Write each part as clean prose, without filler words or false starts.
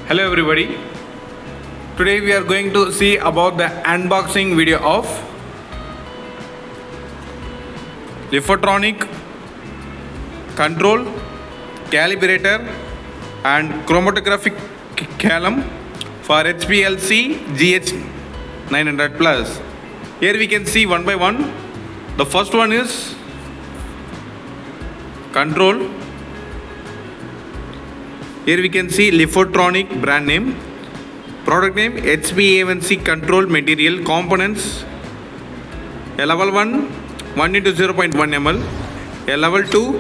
Hello everybody. Today we are going to see about the unboxing video of Lifotronic Control-Calibrator and Chromatography column for HPLC GH900 plus. Here we can see one by one. The first one is control. Here we can see Lifotronic brand name, product name HbA1c control material, components a level 1 1 into 0.1 ml, a level 2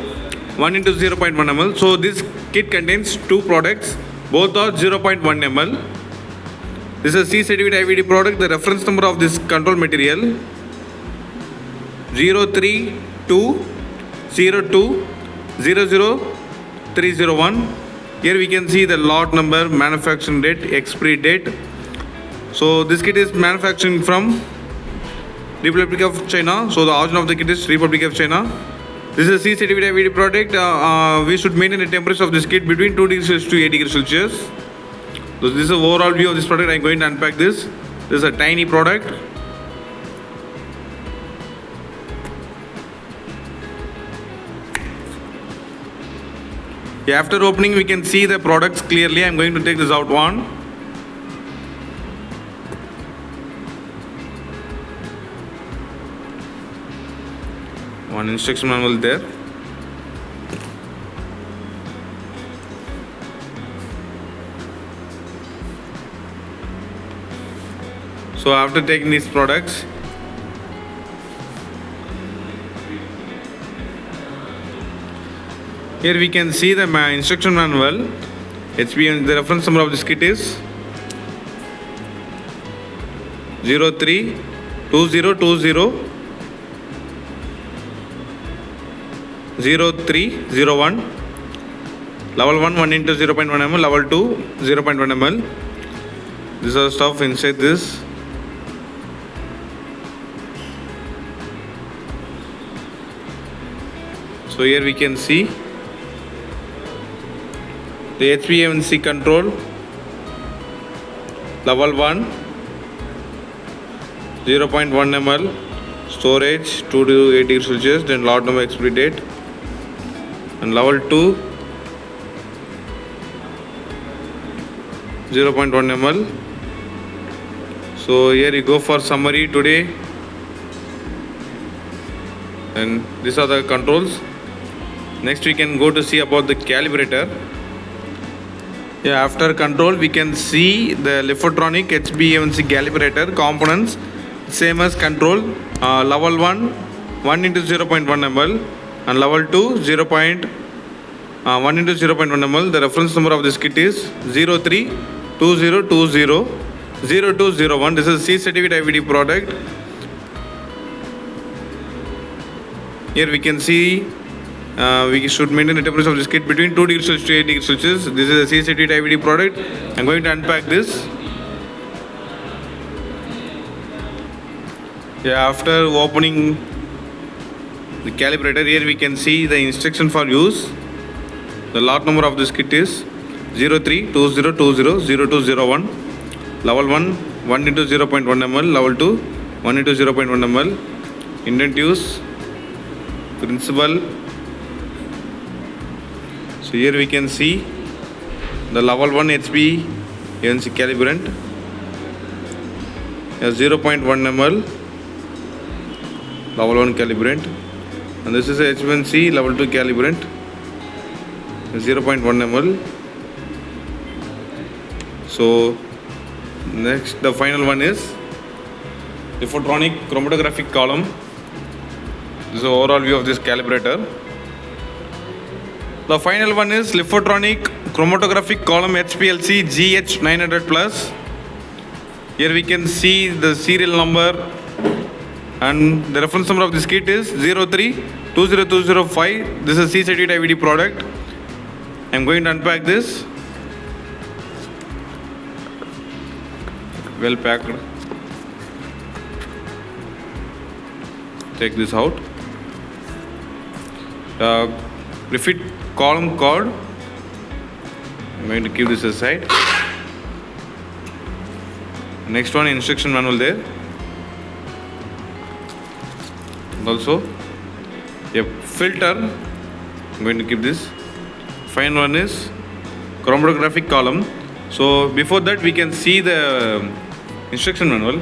1 into 0.1 ml. So this kit contains two products, both are 0.1 ml. This is a C certified IVD product. The reference number of this control material 03202000301. Here we can see the lot number, manufacturing date, expiry date. So this kit is manufacturing from Republic of China. So the origin of the kit is Republic of China. This is a C certified IVD product. We should maintain the temperature of this kit between 2 degrees Celsius to 8 degrees Celsius. So this is the overall view of this product. I am going to unpack this. This is a tiny product. After opening, we can see the products clearly. I am going to take this out one. One instruction manual there. So after taking these products, here we can see the instruction manual. The reference number of this kit is 03200301. Level 1 1 into 0.1 ml, level 2 0.1 ml. This is stuff inside this. So here we can see the HbA1c control level 1 0.1 ml, storage 2 to 8 degrees Celsius, then lot number, expiry date, and level 2 0.1 ml. So here you go for summary today, and these are the controls. Next we can go to see about the calibrator. After control we can see the Lifotronic HbA1c calibrator components, same as control. Level 1 1 into 0.1 ml and level 2 1 into 0.1 ml. The reference number of this kit is 0320200201. This is C certified IVD product. Here we can see we should maintain the temperature of this kit between 2 degrees Celsius to 8 degrees Celsius. This is a C certified IVD product. I am going to unpack this. After opening the calibrator, here we can see the instruction for use. The lot number of this kit is 0320200201. Level 1 1 into 0.1 ml, level 2 1 into 0.1 ml. Indent use, principal. So here we can see the level 1 HbA1c calibrant, 0.1 ml level 1 calibrant, and this is a HbA1c level 2 calibrant, 0.1 ml. So next, the final one is Lifotronic Chromatography column. This is the overall view of this calibrator. The final one is Lifotronic Chromatography column HPLC GH900 plus. Here we can see the serial number, and the reference number of this kit is 0320205. This is C certified IVD product. I am going to unpack this. Well packed. Take this out. Refit column code. I'm going to keep this aside. Next one, instruction manual there. And also a filter. I'm going to keep this. Final one is chromatographic column. So before that we can see the instruction manual.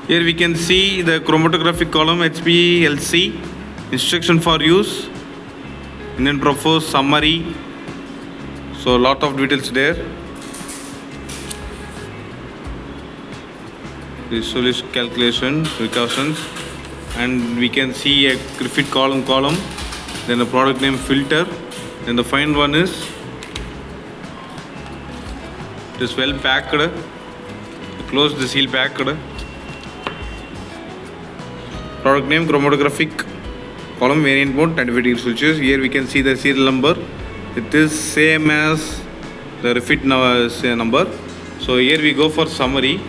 Here we can see the chromatographic column HPLC, instruction for use, Indian proposed summary. So lot of details there. Resolution calculation, precautions, and we can see a Griffith column, then the product name filter, then the final one is it is well packed, close the seal packed. Product name chromatographic column, variant mode 25 degrees Celsius. Here we can see the serial number. It is same as the refit number. So here we go for summary.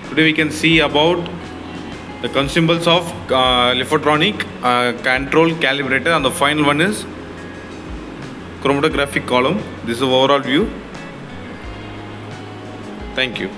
Today we can see about the consumables of Lifotronic Consumables, and the final one is chromatographic column. This is overall view. Thank you.